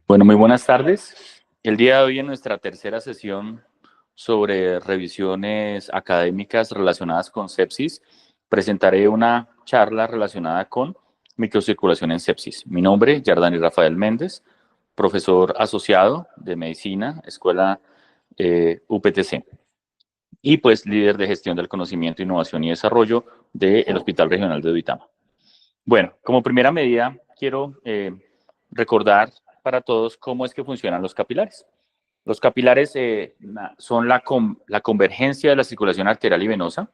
Bueno, muy buenas tardes. El día de hoy en nuestra tercera sesión sobre revisiones académicas relacionadas con sepsis, presentaré una charla relacionada con microcirculación en sepsis. Mi nombre es Yardani Rafael Méndez, profesor asociado de medicina, escuela UPTC, y pues líder de gestión del conocimiento, innovación y desarrollo del Hospital Regional de Duitama. Bueno, como primera medida, quiero recordar para todos cómo es que funcionan los capilares. Los capilares son la convergencia de la circulación arterial y venosa.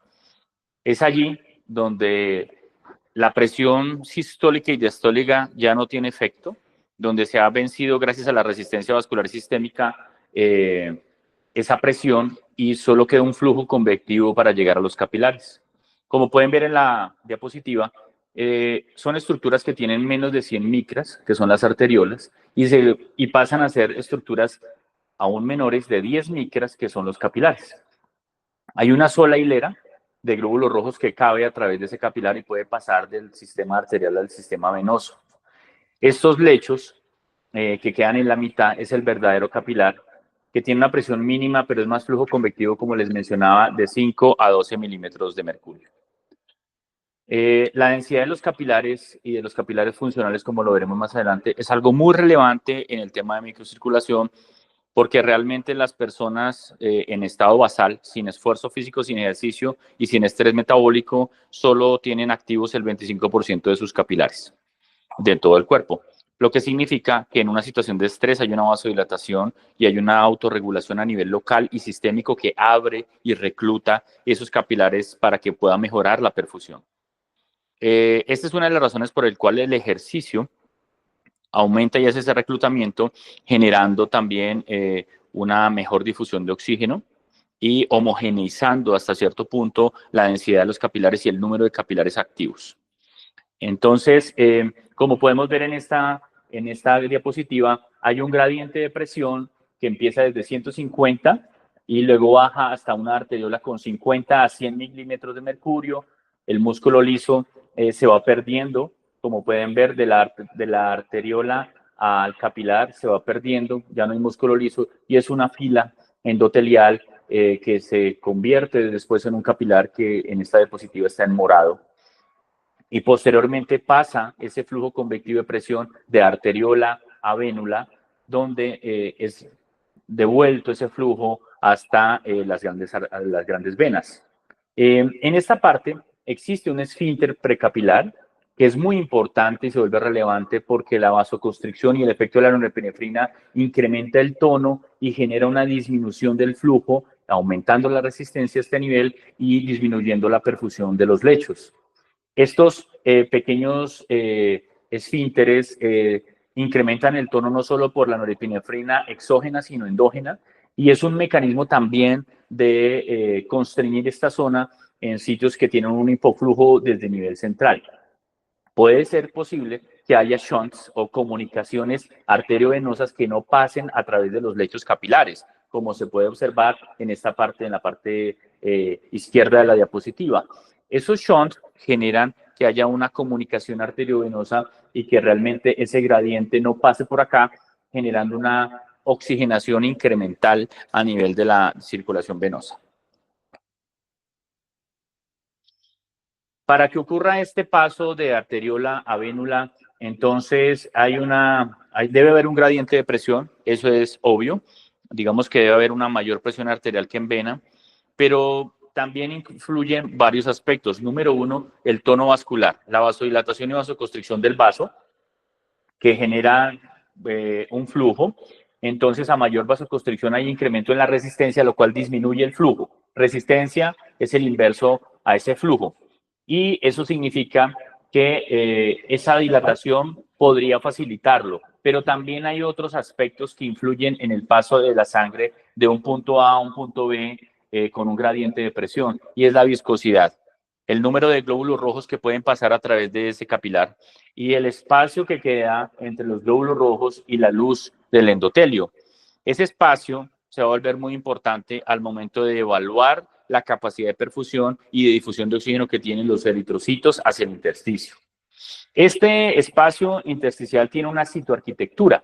Es allí donde la presión sistólica y diastólica ya no tiene efecto, donde se ha vencido gracias a la resistencia vascular sistémica esa presión y solo queda un flujo convectivo para llegar a los capilares. Como pueden ver en la diapositiva, son estructuras que tienen menos de 100 micras, que son las arteriolas, y pasan a ser estructuras aún menores de 10 micras, que son los capilares. Hay una sola hilera de glóbulos rojos que cabe a través de ese capilar y puede pasar del sistema arterial al sistema venoso. Estos lechos que quedan en la mitad es el verdadero capilar, que tiene una presión mínima, pero es más flujo convectivo, como les mencionaba, de 5 a 12 milímetros de mercurio. La densidad de los capilares y de los capilares funcionales, como lo veremos más adelante, es algo muy relevante en el tema de microcirculación, porque realmente las personas en estado basal, sin esfuerzo físico, sin ejercicio y sin estrés metabólico, solo tienen activos el 25% de sus capilares de todo el cuerpo. Lo que significa que en una situación de estrés hay una vasodilatación y hay una autorregulación a nivel local y sistémico que abre y recluta esos capilares para que pueda mejorar la perfusión. Esta es una de las razones por el cual el ejercicio aumenta y hace ese reclutamiento, generando también una mejor difusión de oxígeno y homogeneizando hasta cierto punto la densidad de los capilares y el número de capilares activos. Entonces, como podemos ver en esta diapositiva, hay un gradiente de presión que empieza desde 150 y luego baja hasta una arteriola con 50 a 100 milímetros de mercurio. El músculo liso se va perdiendo, como pueden ver, de la arteriola al capilar se va perdiendo, ya no hay músculo liso y es una fila endotelial que se convierte después en un capilar que en esta diapositiva está en morado. Y posteriormente pasa ese flujo convectivo de presión de arteriola a vénula, donde es devuelto ese flujo hasta las grandes venas. En esta parte existe un esfínter precapilar que es muy importante y se vuelve relevante porque la vasoconstricción y el efecto de la norepinefrina incrementa el tono y genera una disminución del flujo, aumentando la resistencia a este nivel y disminuyendo la perfusión de los lechos. Estos pequeños esfínteres incrementan el tono no solo por la norepinefrina exógena, sino endógena, y es un mecanismo también de constreñir esta zona en sitios que tienen un hipoflujo desde el nivel central. Puede ser posible que haya shunts o comunicaciones arteriovenosas que no pasen a través de los lechos capilares, como se puede observar en esta parte, en la parte izquierda de la diapositiva. Esos shunts generan que haya una comunicación arteriovenosa y que realmente ese gradiente no pase por acá, generando una oxigenación incremental a nivel de la circulación venosa. Para que ocurra este paso de arteriola a vénula, entonces debe haber un gradiente de presión, eso es obvio. Digamos que debe haber una mayor presión arterial que en vena, pero también influyen varios aspectos. Número uno, el tono vascular, la vasodilatación y vasoconstricción del vaso, que genera un flujo. Entonces, a mayor vasoconstricción hay incremento en la resistencia, lo cual disminuye el flujo. Resistencia es el inverso a ese flujo. Y eso significa que esa dilatación podría facilitarlo, pero también hay otros aspectos que influyen en el paso de la sangre de un punto A a un punto B con un gradiente de presión, y es la viscosidad, el número de glóbulos rojos que pueden pasar a través de ese capilar y el espacio que queda entre los glóbulos rojos y la luz del endotelio. Ese espacio se va a volver muy importante al momento de evaluar la capacidad de perfusión y de difusión de oxígeno que tienen los eritrocitos hacia el intersticio. Este espacio intersticial tiene una citoarquitectura.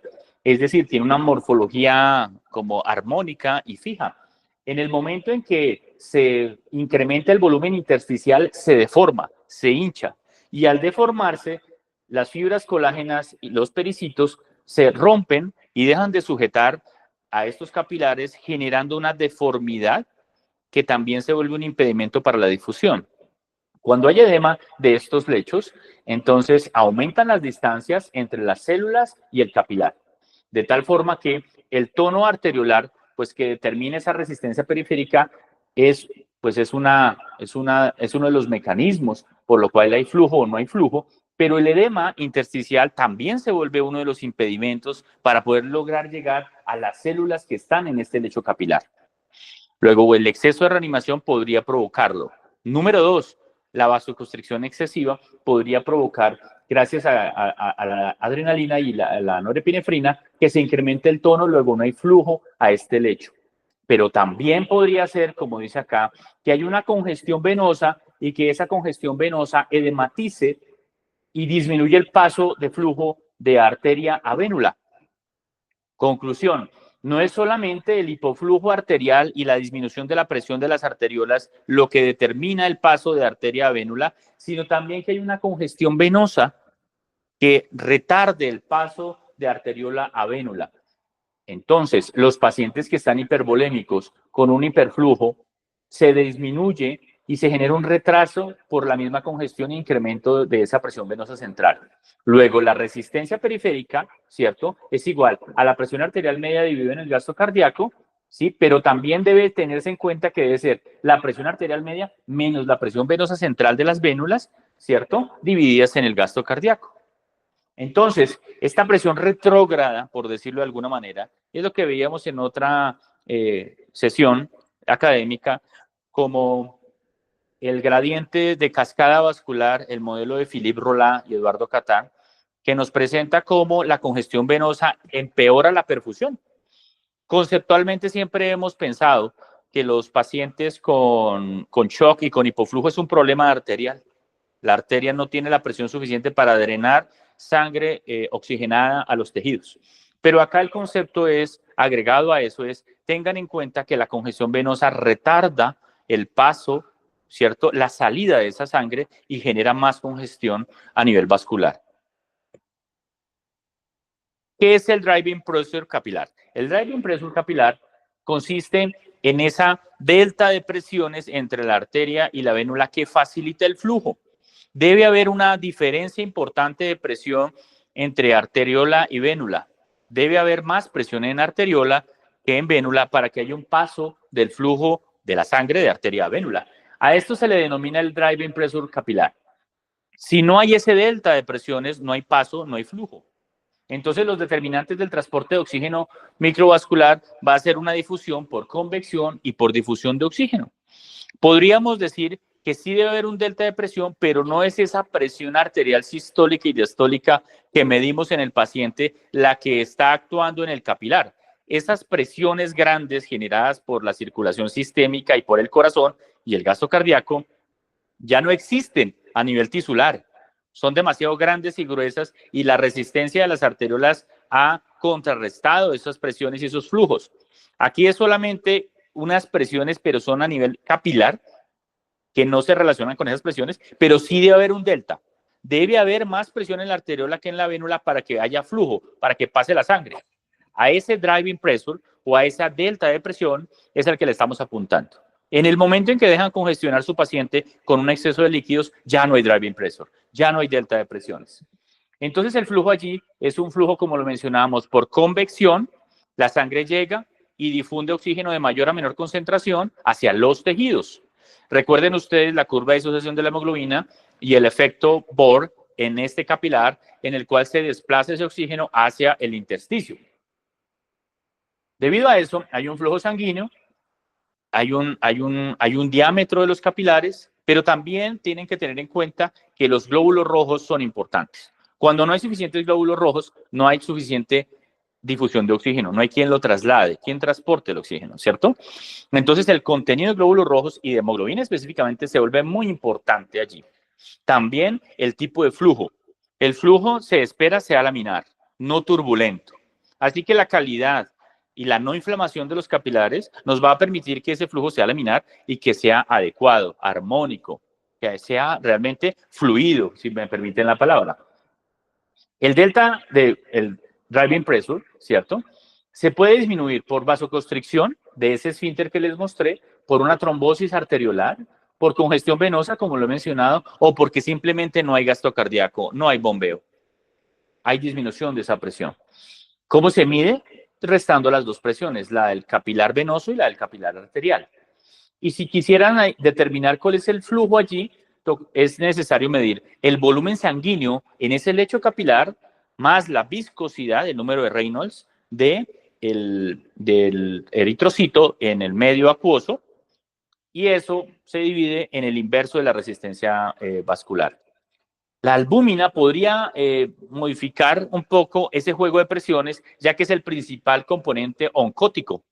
es decir, tiene una morfología como armónica y fija. En el momento en que se incrementa el volumen intersticial, se deforma, se hincha, y al deformarse, las fibras colágenas y los pericitos se rompen y dejan de sujetar a estos capilares, generando una deformidad que también se vuelve un impedimento para la difusión. Cuando hay edema de estos lechos, entonces aumentan las distancias entre las células y el capilar, de tal forma que el tono arteriolar, pues que determina esa resistencia periférica, es, pues es uno de los mecanismos por lo cual hay flujo o no hay flujo, pero el edema intersticial también se vuelve uno de los impedimentos para poder lograr llegar a las células que están en este lecho capilar. Luego, el exceso de reanimación podría provocarlo. Número 2, la vasoconstricción excesiva podría provocar, gracias a la adrenalina y la norepinefrina, que se incremente el tono, luego no hay flujo a este lecho. Pero también podría ser, como dice acá, que hay una congestión venosa y que esa congestión venosa edematice y disminuye el paso de flujo de arteria a vénula. Conclusión, no es solamente el hipoflujo arterial y la disminución de la presión de las arteriolas lo que determina el paso de arteria a vénula, sino también que hay una congestión venosa que retarde el paso de arteriola a vénula. Entonces, los pacientes que están hipervolémicos con un hiperflujo se disminuye y se genera un retraso por la misma congestión e incremento de esa presión venosa central. Luego, la resistencia periférica, ¿cierto? Es igual a la presión arterial media dividida en el gasto cardíaco, ¿sí? Pero también debe tenerse en cuenta que debe ser la presión arterial media menos la presión venosa central de las vénulas, ¿cierto? Divididas en el gasto cardíaco. Entonces, esta presión retrógrada, por decirlo de alguna manera, es lo que veíamos en otra sesión académica como el gradiente de cascada vascular, el modelo de Philippe Roland y Eduardo Catán, que nos presenta cómo la congestión venosa empeora la perfusión. Conceptualmente siempre hemos pensado que los pacientes con shock y con hipoflujo es un problema arterial. La arteria no tiene la presión suficiente para drenar sangre oxigenada a los tejidos. Pero acá el concepto es, agregado a eso, es tengan en cuenta que la congestión venosa retarda el paso, ¿cierto? La salida de esa sangre y genera más congestión a nivel vascular. ¿Qué es el driving pressure capilar? El driving pressure capilar consiste en esa delta de presiones entre la arteria y la vénula que facilita el flujo. Debe haber una diferencia importante de presión entre arteriola y vénula. Debe haber más presión en arteriola que en vénula para que haya un paso del flujo de la sangre de arteria a vénula. A esto se le denomina el driving pressure capilar. Si no hay ese delta de presiones, no hay paso, no hay flujo. Entonces, los determinantes del transporte de oxígeno microvascular va a ser una difusión por convección y por difusión de oxígeno. Podríamos decir que sí debe haber un delta de presión, pero no es esa presión arterial sistólica y diastólica que medimos en el paciente la que está actuando en el capilar. Esas presiones grandes generadas por la circulación sistémica y por el corazón y el gasto cardíaco ya no existen a nivel tisular. Son demasiado grandes y gruesas y la resistencia de las arteriolas ha contrarrestado esas presiones y esos flujos. Aquí es solamente unas presiones, pero son a nivel capilar, que no se relacionan con esas presiones, pero sí debe haber un delta. Debe haber más presión en la arteriola que en la vénula para que haya flujo, para que pase la sangre. A ese driving pressure o a esa delta de presión es al que le estamos apuntando. En el momento en que dejan congestionar su paciente con un exceso de líquidos, ya no hay driving pressure, ya no hay delta de presiones. Entonces el flujo allí es un flujo, como lo mencionábamos, por convección. La sangre llega y difunde oxígeno de mayor a menor concentración hacia los tejidos. Recuerden ustedes la curva de disociación de la hemoglobina y el efecto Bohr en este capilar, en el cual se desplaza ese oxígeno hacia el intersticio. Debido a eso, hay un flujo sanguíneo, hay un diámetro de los capilares, pero también tienen que tener en cuenta que los glóbulos rojos son importantes. Cuando no hay suficientes glóbulos rojos, no hay suficiente difusión de oxígeno, no hay quien lo traslade, quien transporte el oxígeno, ¿cierto? Entonces el contenido de glóbulos rojos y de hemoglobina específicamente se vuelve muy importante allí. También el tipo de flujo. El flujo se espera sea laminar, no turbulento. Así que la calidad y la no inflamación de los capilares nos va a permitir que ese flujo sea laminar y que sea adecuado, armónico, que sea realmente fluido, si me permiten la palabra. El delta del driving pressure, ¿cierto? Se puede disminuir por vasoconstricción de ese esfínter que les mostré, por una trombosis arteriolar, por congestión venosa, como lo he mencionado, o porque simplemente no hay gasto cardíaco, no hay bombeo. Hay disminución de esa presión. ¿Cómo se mide? Restando las dos presiones, la del capilar venoso y la del capilar arterial. Y si quisieran determinar cuál es el flujo allí, es necesario medir el volumen sanguíneo en ese lecho capilar más la viscosidad, el número de Reynolds, del eritrocito en el medio acuoso, y eso se divide en el inverso de la resistencia vascular. La albúmina podría modificar un poco ese juego de presiones, ya que es el principal componente oncótico.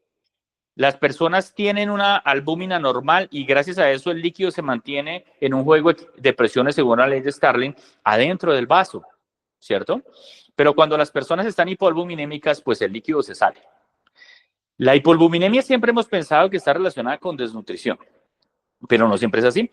Las personas tienen una albúmina normal y gracias a eso el líquido se mantiene en un juego de presiones según la ley de Starling adentro del vaso, ¿cierto? Pero cuando las personas están hipoalbuminémicas, pues el líquido se sale. La hipoalbuminemia siempre hemos pensado que está relacionada con desnutrición, pero no siempre es así.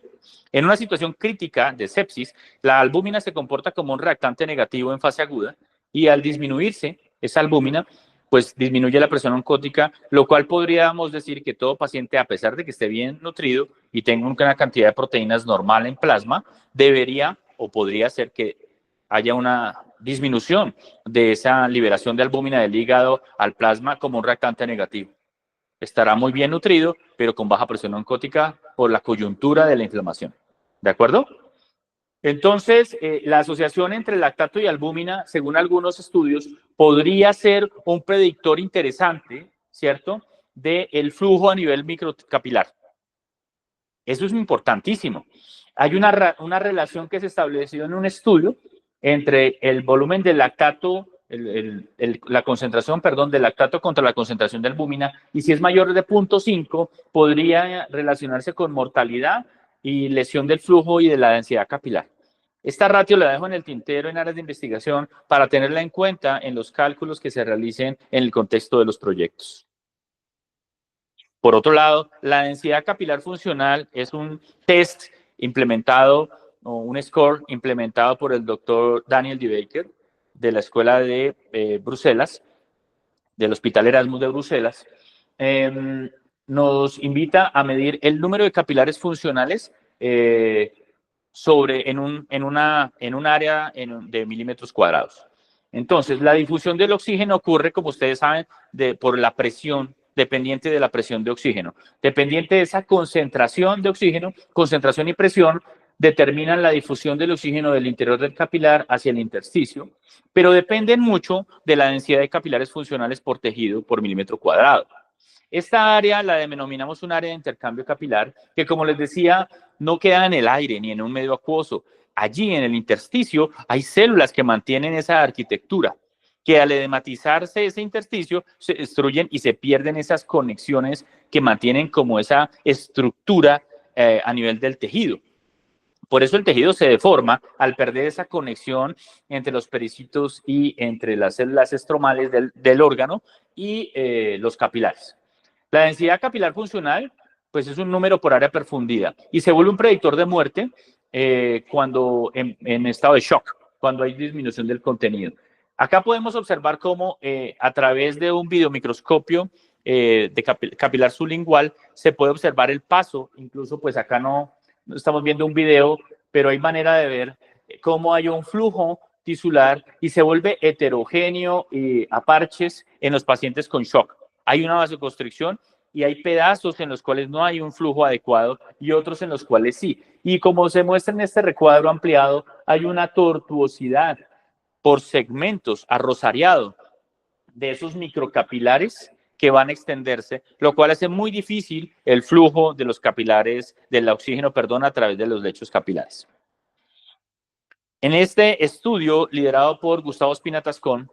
En una situación crítica de sepsis, la albúmina se comporta como un reactante negativo en fase aguda y al disminuirse esa albúmina, pues disminuye la presión oncótica, lo cual podríamos decir que todo paciente, a pesar de que esté bien nutrido y tenga una cantidad de proteínas normal en plasma, debería o podría ser que haya una disminución de esa liberación de albúmina del hígado al plasma como un reactante negativo. Estará muy bien nutrido, pero con baja presión oncótica por la coyuntura de la inflamación. ¿De acuerdo? Entonces, la asociación entre lactato y albúmina, según algunos estudios, podría ser un predictor interesante, ¿cierto?, del flujo a nivel microcapilar. Eso es importantísimo. Hay una relación que se estableció en un estudio entre el volumen de lactato, la concentración, perdón, de lactato contra la concentración de albúmina, y si es mayor de 0.5, podría relacionarse con mortalidad y lesión del flujo y de la densidad capilar. Esta ratio la dejo en el tintero en áreas de investigación para tenerla en cuenta en los cálculos que se realicen en el contexto de los proyectos. Por otro lado, la densidad capilar funcional es un test implementado, o un score implementado por el doctor Daniel D. Baker de la Escuela de Bruselas, del Hospital Erasmus de Bruselas. Nos invita a medir el número de capilares funcionales en un área de milímetros cuadrados. Entonces, la difusión del oxígeno ocurre, como ustedes saben, por la presión, dependiente de la presión de oxígeno. Dependiente de esa concentración de oxígeno, concentración y presión determinan la difusión del oxígeno del interior del capilar hacia el intersticio, pero dependen mucho de la densidad de capilares funcionales por tejido por milímetro cuadrado. Esta área la denominamos un área de intercambio capilar que, como les decía, no queda en el aire ni en un medio acuoso. Allí en el intersticio hay células que mantienen esa arquitectura, que al edematizarse ese intersticio se destruyen y se pierden esas conexiones que mantienen como esa estructura a nivel del tejido. Por eso el tejido se deforma al perder esa conexión entre los pericitos y entre las células estromales del órgano y los capilares. La densidad capilar funcional, pues es un número por área perfundida y se vuelve un predictor de muerte cuando en estado de shock, cuando hay disminución del contenido. Acá podemos observar cómo a través de un videomicroscopio de capilar sublingual se puede observar el paso, incluso pues acá no estamos viendo un video, pero hay manera de ver cómo hay un flujo tisular y se vuelve heterogéneo a parches en los pacientes con shock. Hay una vasoconstricción y hay pedazos en los cuales no hay un flujo adecuado y otros en los cuales sí. Y como se muestra en este recuadro ampliado, hay una tortuosidad por segmentos arrosariado de esos microcapilares que van a extenderse, lo cual hace muy difícil el flujo de los capilares, del oxígeno, perdón, a través de los lechos capilares. En este estudio, liderado por Gustavo Espina-Tascón,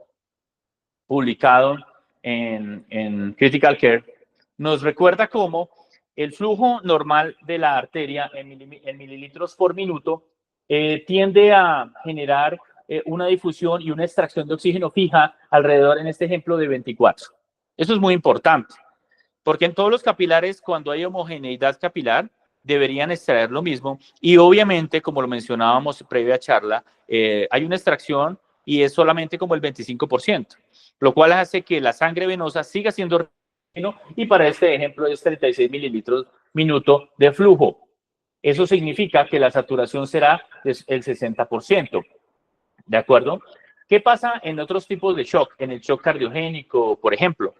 publicado en Critical Care, nos recuerda cómo el flujo normal de la arteria en mililitros por minuto tiende a generar una difusión y una extracción de oxígeno fija alrededor, en este ejemplo, de 24. Eso es muy importante, porque en todos los capilares, cuando hay homogeneidad capilar, deberían extraer lo mismo. Y obviamente, como lo mencionábamos previa charla, hay una extracción y es solamente como el 25%, lo cual hace que la sangre venosa siga siendo y para este ejemplo es 36 mililitros minuto de flujo. Eso significa que la saturación será el 60%. ¿De acuerdo? ¿Qué pasa en otros tipos de shock? En el shock cardiogénico, por ejemplo,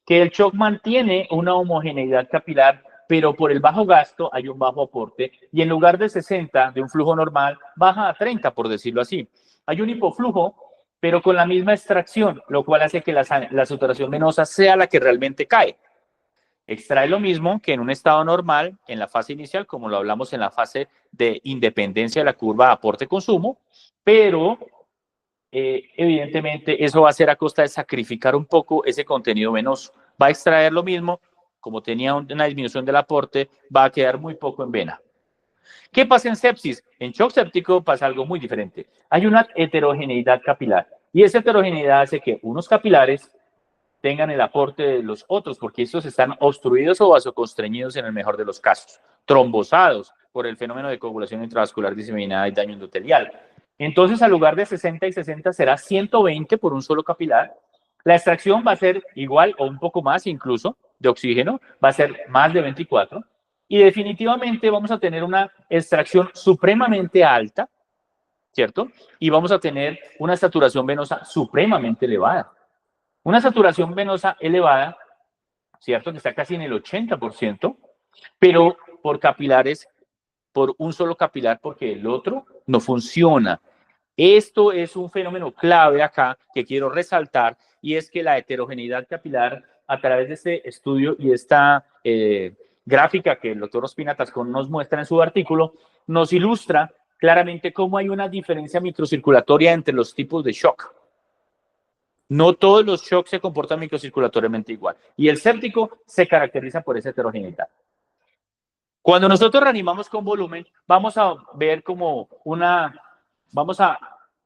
que el shock mantiene una homogeneidad capilar, pero por el bajo gasto hay un bajo aporte y en lugar de 60 de un flujo normal, baja a 30, por decirlo así. Hay un hipoflujo, pero con la misma extracción, lo cual hace que la saturación venosa sea la que realmente cae. Extrae lo mismo que en un estado normal, en la fase inicial, como lo hablamos en la fase de independencia de la curva aporte-consumo, pero evidentemente eso va a ser a costa de sacrificar un poco ese contenido venoso. Va a extraer lo mismo, como tenía una disminución del aporte, va a quedar muy poco en vena. ¿Qué pasa en sepsis? En shock séptico pasa algo muy diferente. Hay una heterogeneidad capilar y esa heterogeneidad hace que unos capilares tengan el aporte de los otros, porque estos están obstruidos o vasoconstreñidos en el mejor de los casos, trombosados por el fenómeno de coagulación intravascular diseminada y daño endotelial. Entonces, al lugar de 60 y 60 será 120 por un solo capilar. La extracción va a ser igual o un poco más incluso de oxígeno, va a ser más de 24. Y definitivamente vamos a tener una extracción supremamente alta, ¿cierto? Y vamos a tener una saturación venosa supremamente elevada. Una saturación venosa elevada, ¿cierto? Que está casi en el 80%, pero por capilares, por un solo capilar, porque el otro no funciona. Esto es un fenómeno clave acá que quiero resaltar y es que la heterogeneidad capilar a través de este estudio y esta gráfica que el doctor Ospina Tascón nos muestra en su artículo, nos ilustra claramente cómo hay una diferencia microcirculatoria entre los tipos de shock. No todos los shocks se comportan microcirculatoriamente igual. Y el séptico se caracteriza por esa heterogeneidad. Cuando nosotros reanimamos con volumen, vamos a ver como vamos a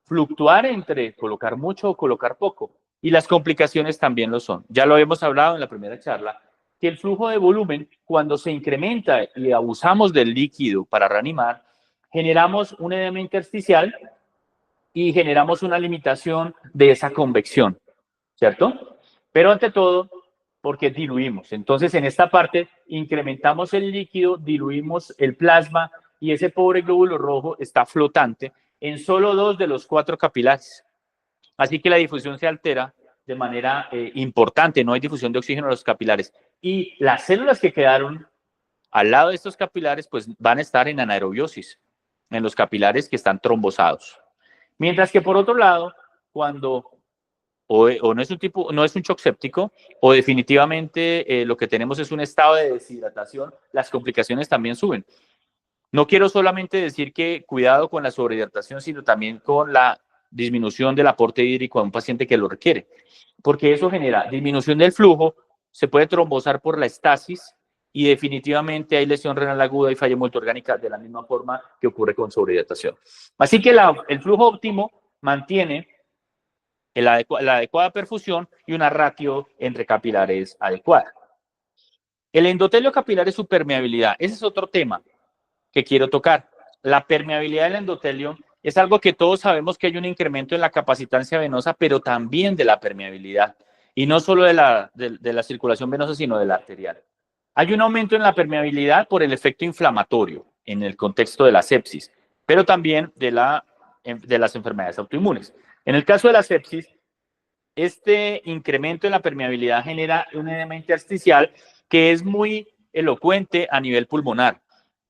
fluctuar entre colocar mucho o colocar poco. Y las complicaciones también lo son. Ya lo hemos hablado en la primera charla, que el flujo de volumen, cuando se incrementa y abusamos del líquido para reanimar, generamos un edema intersticial y generamos una limitación de esa convección, ¿cierto? Pero ante todo, porque diluimos. Entonces, en esta parte, incrementamos el líquido, diluimos el plasma y ese pobre glóbulo rojo está flotante en solo 2 de los 4 capilares. Así que la difusión se altera de manera importante, no hay difusión de oxígeno en los capilares. Y las células que quedaron al lado de estos capilares, pues van a estar en anaerobiosis, en los capilares que están trombosados. Mientras que por otro lado, cuando o no es no es un shock séptico, o definitivamente lo que tenemos es un estado de deshidratación, las complicaciones también suben. No quiero solamente decir que cuidado con la sobrehidratación, sino también con la disminución del aporte hídrico a un paciente que lo requiere, porque eso genera disminución del flujo, se puede trombosar por la estasis y definitivamente hay lesión renal aguda y falla multiorgánica de la misma forma que ocurre con sobrehidratación. Así que el flujo óptimo mantiene la adecuada perfusión y una ratio entre capilares adecuada. El endotelio capilar es su permeabilidad. Ese es otro tema que quiero tocar. La permeabilidad del endotelio es algo que todos sabemos que hay un incremento en la capacitancia venosa, pero también de la permeabilidad. Y no solo de la circulación venosa, sino de la arterial. Hay un aumento en la permeabilidad por el efecto inflamatorio en el contexto de la sepsis, pero también de las enfermedades autoinmunes. En el caso de la sepsis, este incremento en la permeabilidad genera un edema intersticial que es muy elocuente a nivel pulmonar.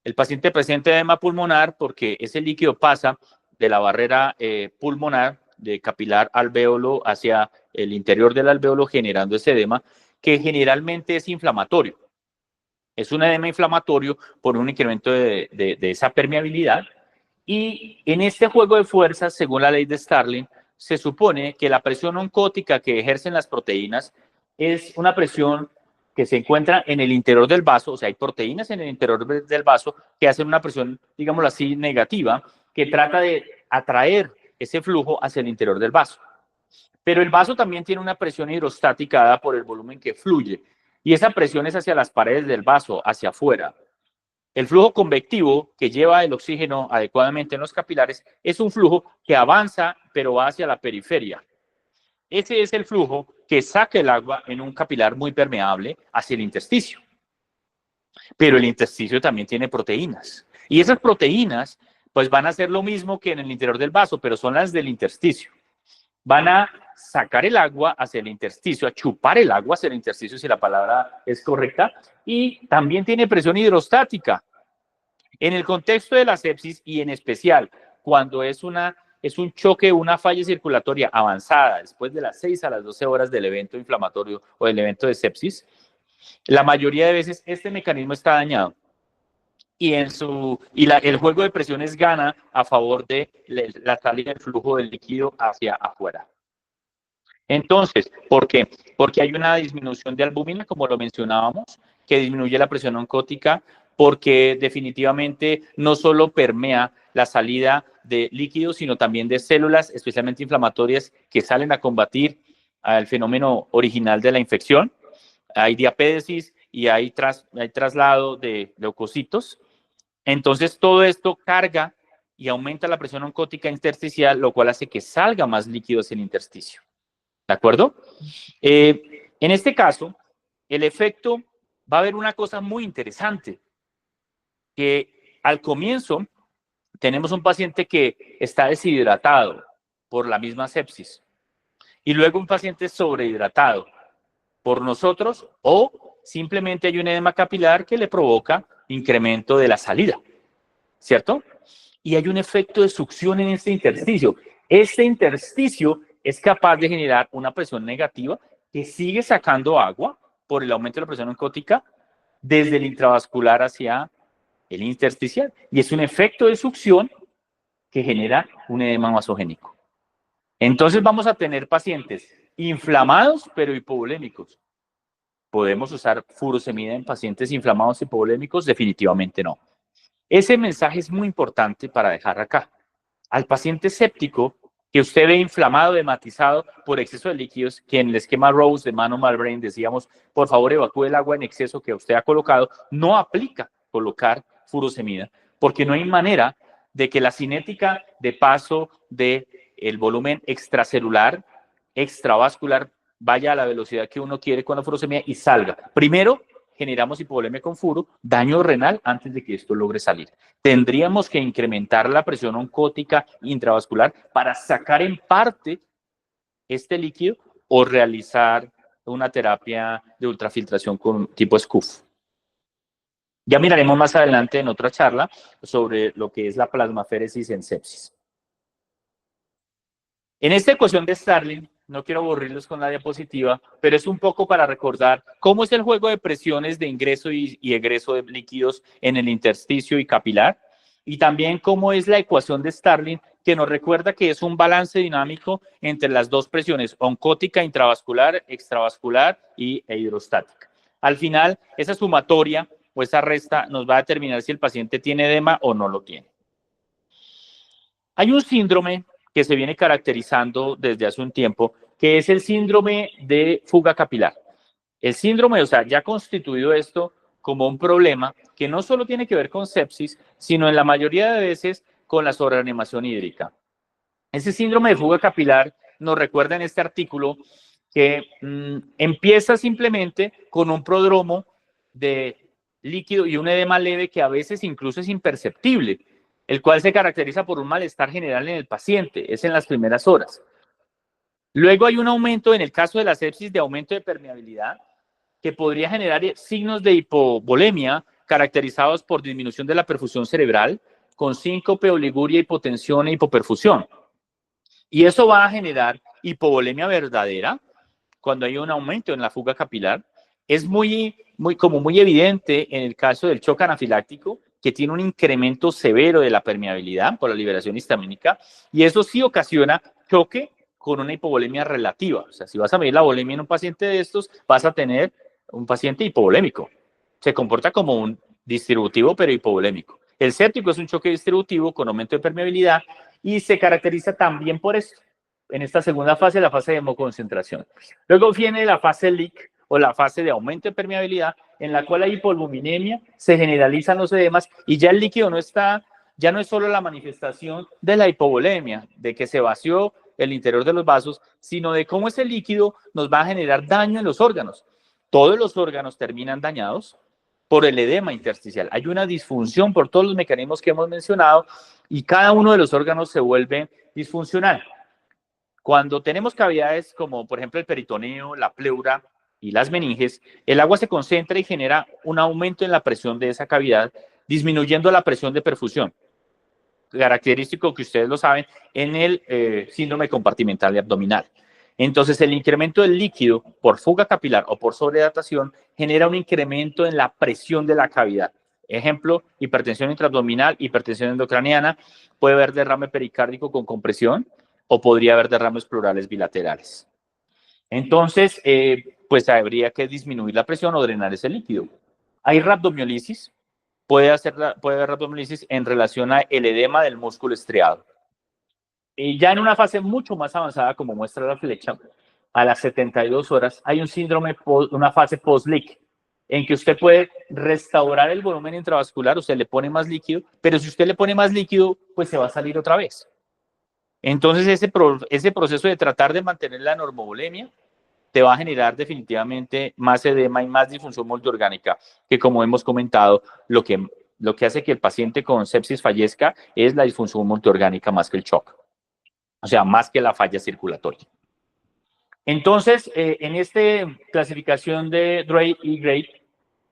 El paciente presenta edema pulmonar porque ese líquido pasa de la barrera pulmonar, de capilar alvéolo hacia el interior del alvéolo, generando ese edema que generalmente es inflamatorio. Es un edema inflamatorio por un incremento de esa permeabilidad. Y en este juego de fuerzas, según la ley de Starling, se supone que la presión oncótica que ejercen las proteínas es una presión que se encuentra en el interior del vaso, o sea, hay proteínas en el interior del vaso que hacen una presión, digámoslo así, negativa, que trata de atraer ese flujo hacia el interior del vaso. Pero el vaso también tiene una presión hidrostática dada por el volumen que fluye, y esa presión es hacia las paredes del vaso, hacia afuera. El flujo convectivo que lleva el oxígeno adecuadamente en los capilares es un flujo que avanza, pero va hacia la periferia. Ese es el flujo que saca el agua en un capilar muy permeable hacia el intersticio. Pero el intersticio también tiene proteínas. Y esas proteínas, pues van a hacer lo mismo que en el interior del vaso, pero son las del intersticio. Van a sacar el agua hacia el intersticio, a chupar el agua hacia el intersticio, si la palabra es correcta, y también tiene presión hidrostática. En el contexto de la sepsis y en especial cuando es un choque, una falla circulatoria avanzada, después de las 6 a las 12 horas del evento inflamatorio o del evento de sepsis, la mayoría de veces este mecanismo está dañado y, el juego de presiones gana a favor de la salida del flujo del líquido hacia afuera. Entonces, ¿por qué? Porque hay una disminución de albúmina, como lo mencionábamos, que disminuye la presión oncótica, porque definitivamente no solo permea la salida de líquidos, sino también de células, especialmente inflamatorias, que salen a combatir el fenómeno original de la infección. Hay diapédesis y hay traslado de leucocitos. Entonces, todo esto carga y aumenta la presión oncótica intersticial, lo cual hace que salga más líquidos en el intersticio. ¿De acuerdo? En este caso, el efecto va a haber una cosa muy interesante, que al comienzo tenemos un paciente que está deshidratado por la misma sepsis y luego un paciente sobrehidratado por nosotros o simplemente hay un edema capilar que le provoca incremento de la salida, ¿cierto? Y hay un efecto de succión en este intersticio. Este intersticio es capaz de generar una presión negativa que sigue sacando agua por el aumento de la presión oncótica desde el intravascular hacia el intersticial. Y es un efecto de succión que genera un edema vasogénico. Entonces vamos a tener pacientes inflamados pero hipovolémicos. ¿Podemos usar furosemida en pacientes inflamados y hipovolémicos? Definitivamente no. Ese mensaje es muy importante para dejar acá. Al paciente séptico que usted ve inflamado, hematizado por exceso de líquidos, que en el esquema Rose de Mano Malbrain decíamos, por favor evacúe el agua en exceso que usted ha colocado, no aplica colocar furosemida, porque no hay manera de que la cinética de paso del volumen extracelular, extravascular, vaya a la velocidad que uno quiere con la furosemida y salga. Primero, generamos hipovolemia con furo, daño renal antes de que esto logre salir. Tendríamos que incrementar la presión oncótica intravascular para sacar en parte este líquido o realizar una terapia de ultrafiltración con tipo SCUF. Ya miraremos más adelante en otra charla sobre lo que es la plasmaféresis en sepsis. En esta ecuación de Starling, no quiero aburrirlos con la diapositiva, pero es un poco para recordar cómo es el juego de presiones de ingreso y egreso de líquidos en el intersticio y capilar, y también cómo es la ecuación de Starling, que nos recuerda que es un balance dinámico entre las dos presiones, oncótica intravascular, extravascular e hidrostática. Al final, esa sumatoria o esa resta nos va a determinar si el paciente tiene edema o no lo tiene. Hay un síndrome que se viene caracterizando desde hace un tiempo, que es el síndrome de fuga capilar. El síndrome, o sea, ya ha constituido esto como un problema que no solo tiene que ver con sepsis, sino en la mayoría de veces con la sobreanimación hídrica. Ese síndrome de fuga capilar nos recuerda en este artículo que empieza simplemente con un prodromo de líquido y un edema leve que a veces incluso es imperceptible, el cual se caracteriza por un malestar general en el paciente, es en las primeras horas. Luego hay un aumento, en el caso de la sepsis, de aumento de permeabilidad, que podría generar signos de hipovolemia caracterizados por disminución de la perfusión cerebral, con síncope, oliguria, hipotensión e hipoperfusión. Y eso va a generar hipovolemia verdadera cuando hay un aumento en la fuga capilar. Es muy evidente en el caso del shock anafiláctico, que tiene un incremento severo de la permeabilidad por la liberación histamínica, y eso sí ocasiona choque con una hipovolemia relativa. O sea, si vas a medir la volemia en un paciente de estos, vas a tener un paciente hipovolémico. Se comporta como un distributivo, pero hipovolémico. El séptico es un choque distributivo con aumento de permeabilidad y se caracteriza también por esto. En esta segunda fase, la fase de hemoconcentración. Luego viene la fase leak o la fase de aumento de permeabilidad, en la cual hay hipoalbuminemia, se generalizan los edemas y ya el líquido ya no es solo la manifestación de la hipovolemia, de que se vació el interior de los vasos, sino de cómo ese líquido nos va a generar daño en los órganos. Todos los órganos terminan dañados por el edema intersticial. Hay una disfunción por todos los mecanismos que hemos mencionado y cada uno de los órganos se vuelve disfuncional. Cuando tenemos cavidades como por ejemplo el peritoneo, la pleura y las meninges, el agua se concentra y genera un aumento en la presión de esa cavidad, disminuyendo la presión de perfusión, característico que ustedes lo saben en el síndrome compartimental y abdominal. Entonces, el incremento del líquido por fuga capilar o por sobrehidratación genera un incremento en la presión de la cavidad. Ejemplo, hipertensión intraabdominal, hipertensión endocraniana, puede haber derrame pericárdico con compresión o podría haber derrames pleurales bilaterales. Entonces, pues habría que disminuir la presión o drenar ese líquido. Hay rhabdomiólisis, puede haber rhabdomiólisis en relación al edema del músculo estriado. Y ya en una fase mucho más avanzada, como muestra la flecha, a las 72 horas hay un síndrome, una fase post-leak, en que usted puede restaurar el volumen intravascular, usted le pone más líquido, pero si usted le pone más líquido, pues se va a salir otra vez. Entonces, ese proceso de tratar de mantener la normovolemia te va a generar definitivamente más edema y más disfunción multiorgánica, que como hemos comentado, lo que hace que el paciente con sepsis fallezca es la disfunción multiorgánica más que el shock, o sea, más que la falla circulatoria. Entonces, en esta clasificación de Drake y Gray,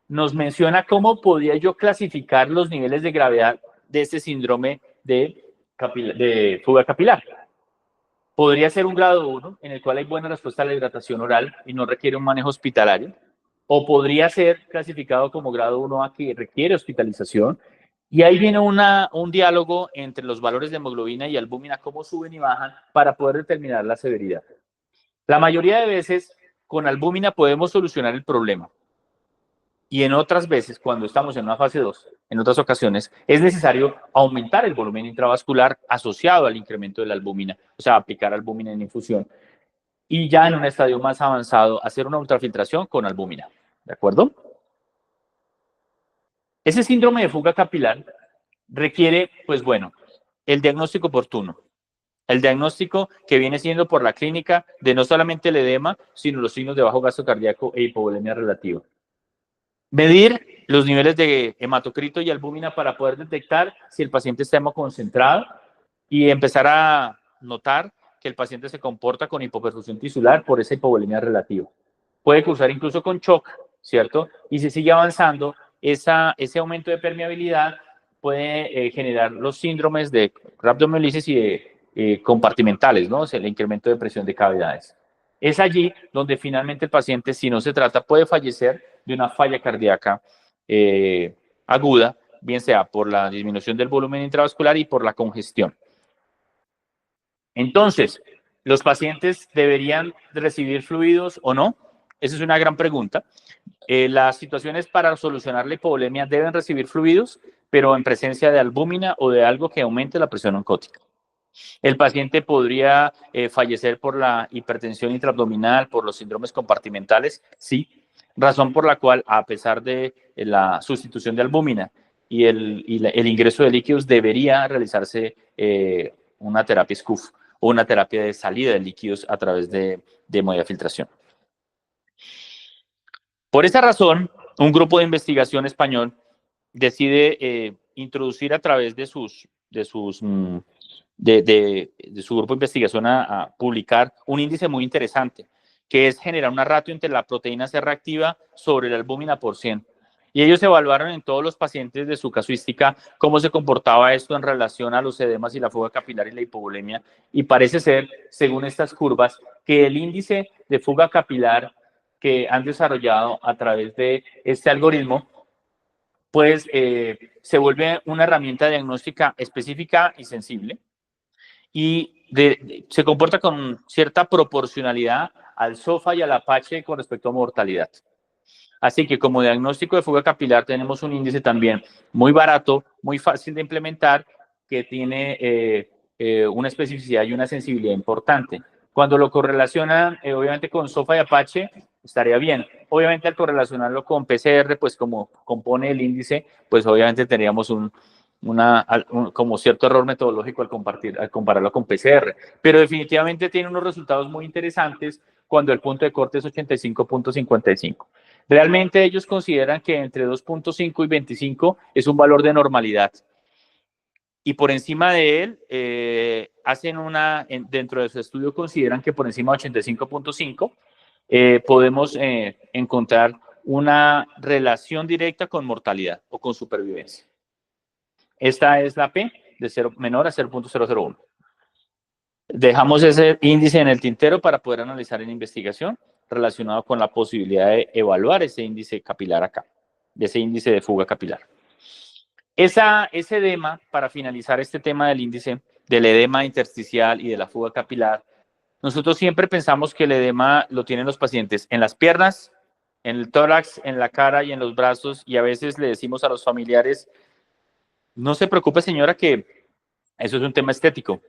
nos menciona cómo podía yo clasificar los niveles de gravedad de este síndrome de fuga capilar. Podría ser un grado 1, en el cual hay buena respuesta a la hidratación oral y no requiere un manejo hospitalario, o podría ser clasificado como grado 1A que requiere hospitalización, y ahí viene un diálogo entre los valores de hemoglobina y albúmina, cómo suben y bajan, para poder determinar la severidad. La mayoría de veces, con albúmina podemos solucionar el problema, y en otras veces, cuando estamos en una fase 2, en otras ocasiones, es necesario aumentar el volumen intravascular asociado al incremento de la albúmina, o sea, aplicar albúmina en infusión. Y ya en un estadio más avanzado, hacer una ultrafiltración con albúmina. ¿De acuerdo? Ese síndrome de fuga capilar requiere, pues bueno, el diagnóstico oportuno. El diagnóstico que viene siendo por la clínica de no solamente el edema, sino los signos de bajo gasto cardíaco e hipovolemia relativa. Medir los niveles de hematocrito y albúmina para poder detectar si el paciente está hemoconcentrado y empezar a notar que el paciente se comporta con hipoperfusión tisular por esa hipovolemia relativa. Puede cursar incluso con shock, ¿cierto? Y si sigue avanzando, ese aumento de permeabilidad puede generar los síndromes de rhabdomiólisis y de compartimentales, ¿no? O sea, el incremento de presión de cavidades. Es allí donde finalmente el paciente, si no se trata, puede fallecer de una falla cardíaca aguda, bien sea por la disminución del volumen intravascular y por la congestión. Entonces, ¿los pacientes deberían recibir fluidos o no? Esa es una gran pregunta. Las situaciones para solucionar la hipovolemia deben recibir fluidos, pero en presencia de albúmina o de algo que aumente la presión oncótica. El paciente podría fallecer por la hipertensión intraabdominal, por los síndromes compartimentales, sí, razón por la cual, a pesar de la sustitución de albúmina y el ingreso de líquidos, debería realizarse una terapia SCUF o una terapia de salida de líquidos a través de hemodiafiltración. Por esa razón, un grupo de investigación español decide introducir a través de su grupo de investigación a publicar un índice muy interesante, que es generar una ratio entre la proteína C reactiva sobre la albúmina por 100. Y ellos evaluaron en todos los pacientes de su casuística cómo se comportaba esto en relación a los edemas y la fuga capilar y la hipovolemia. Y parece ser, según estas curvas, que el índice de fuga capilar que han desarrollado a través de este algoritmo, pues se vuelve una herramienta diagnóstica específica y sensible y se comporta con cierta proporcionalidad al SOFA y al APACHE con respecto a mortalidad. Así que como diagnóstico de fuga capilar tenemos un índice también muy barato, muy fácil de implementar, que tiene una especificidad y una sensibilidad importante. Cuando lo correlacionan, obviamente, con SOFA y Apache, estaría bien. Obviamente, al correlacionarlo con PCR, pues como compone el índice, pues obviamente tendríamos como cierto error metodológico al compararlo con PCR. Pero definitivamente tiene unos resultados muy interesantes cuando el punto de corte es 85.55. Realmente ellos consideran que entre 2.5 y 25 es un valor de normalidad. Y por encima de él, dentro de su estudio consideran que por encima de 85.5 podemos encontrar una relación directa con mortalidad o con supervivencia. Esta es la P de 0, menor a 0.001. Dejamos ese índice en el tintero para poder analizar en investigación relacionado con la posibilidad de evaluar ese índice capilar acá, ese índice de fuga capilar. Ese edema, para finalizar este tema del índice, del edema intersticial y de la fuga capilar, nosotros siempre pensamos que el edema lo tienen los pacientes en las piernas, en el tórax, en la cara y en los brazos, y a veces le decimos a los familiares, no se preocupe señora que eso es un tema estético.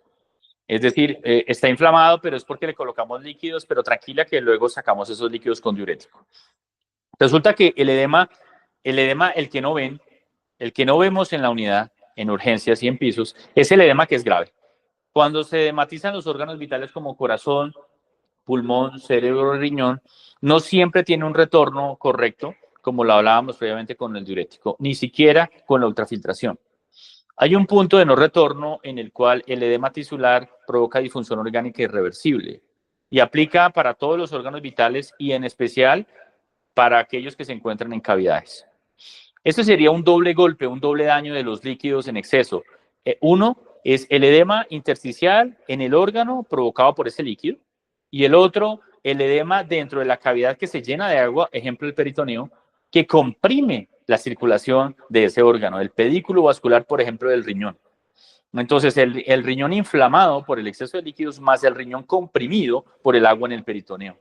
Es decir, está inflamado, pero es porque le colocamos líquidos, pero tranquila que luego sacamos esos líquidos con diurético. Resulta que el edema, el que no ven, el que no vemos en la unidad, en urgencias y en pisos, es el edema que es grave. Cuando se edematizan los órganos vitales como corazón, pulmón, cerebro, riñón, no siempre tiene un retorno correcto, como lo hablábamos previamente con el diurético, ni siquiera con la ultrafiltración. Hay un punto de no retorno en el cual el edema tisular provoca disfunción orgánica irreversible y aplica para todos los órganos vitales y en especial para aquellos que se encuentran en cavidades. Esto sería un doble golpe, un doble daño de los líquidos en exceso. Uno es el edema intersticial en el órgano provocado por ese líquido y el otro, el edema dentro de la cavidad que se llena de agua, ejemplo el peritoneo, que comprime la circulación de ese órgano, el pedículo vascular, por ejemplo, del riñón. Entonces, el riñón inflamado por el exceso de líquidos más el riñón comprimido por el agua en el peritoneo.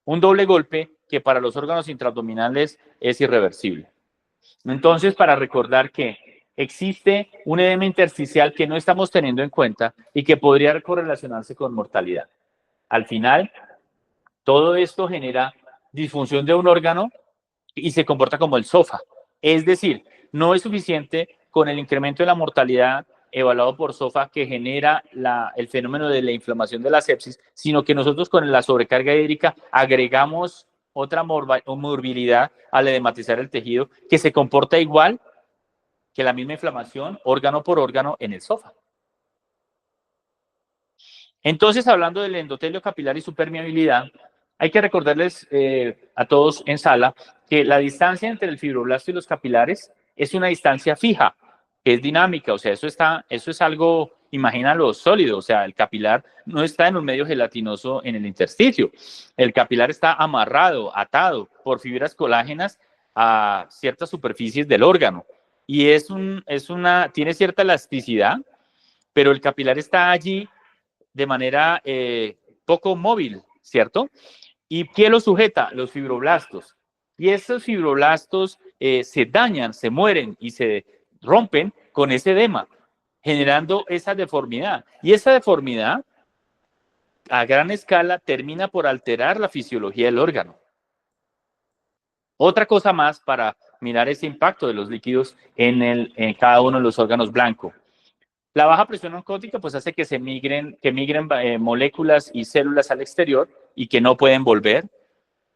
Un doble golpe que para los órganos intraabdominales es irreversible. Entonces, para recordar que existe un edema intersticial que no estamos teniendo en cuenta y que podría correlacionarse con mortalidad. Al final, todo esto genera disfunción de un órgano y se comporta como el SOFA. Es decir, no es suficiente con el incremento de la mortalidad evaluado por SOFA que genera el fenómeno de la inflamación de la sepsis, sino que nosotros con la sobrecarga hídrica agregamos otra morbilidad al edematizar el tejido que se comporta igual que la misma inflamación órgano por órgano en el SOFA. Entonces, hablando del endotelio capilar y su permeabilidad, hay que recordarles a todos en sala que la distancia entre el fibroblasto y los capilares es una distancia fija, que es dinámica, o sea, eso es algo, imagínalo sólido, o sea, el capilar no está en un medio gelatinoso en el intersticio, el capilar está amarrado, atado por fibras colágenas a ciertas superficies del órgano y tiene cierta elasticidad, pero el capilar está allí de manera poco móvil, ¿cierto? ¿Y qué lo sujeta? Los fibroblastos. Y esos fibroblastos se dañan, se mueren y se rompen con ese edema, generando esa deformidad. Y esa deformidad, a gran escala, termina por alterar la fisiología del órgano. Otra cosa más para mirar ese impacto de los líquidos en cada uno de los órganos blancos. La baja presión oncótica pues hace que migren moléculas y células al exterior y que no pueden volver.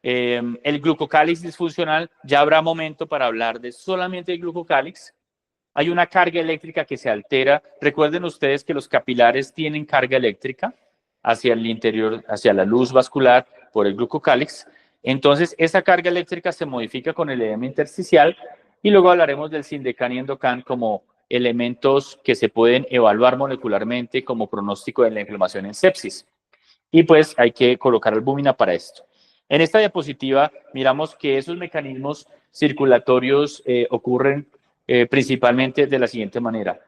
El glucocálix disfuncional, ya habrá momento para hablar de solamente el glucocálix. Hay una carga eléctrica que se altera. Recuerden ustedes que los capilares tienen carga eléctrica hacia el interior, hacia la luz vascular por el glucocálix. Entonces, esa carga eléctrica se modifica con el edema intersticial y luego hablaremos del Sindecán y Endocan como elementos que se pueden evaluar molecularmente como pronóstico de la inflamación en sepsis. Y pues hay que colocar albúmina para esto. En esta diapositiva miramos que esos mecanismos circulatorios ocurren principalmente de la siguiente manera.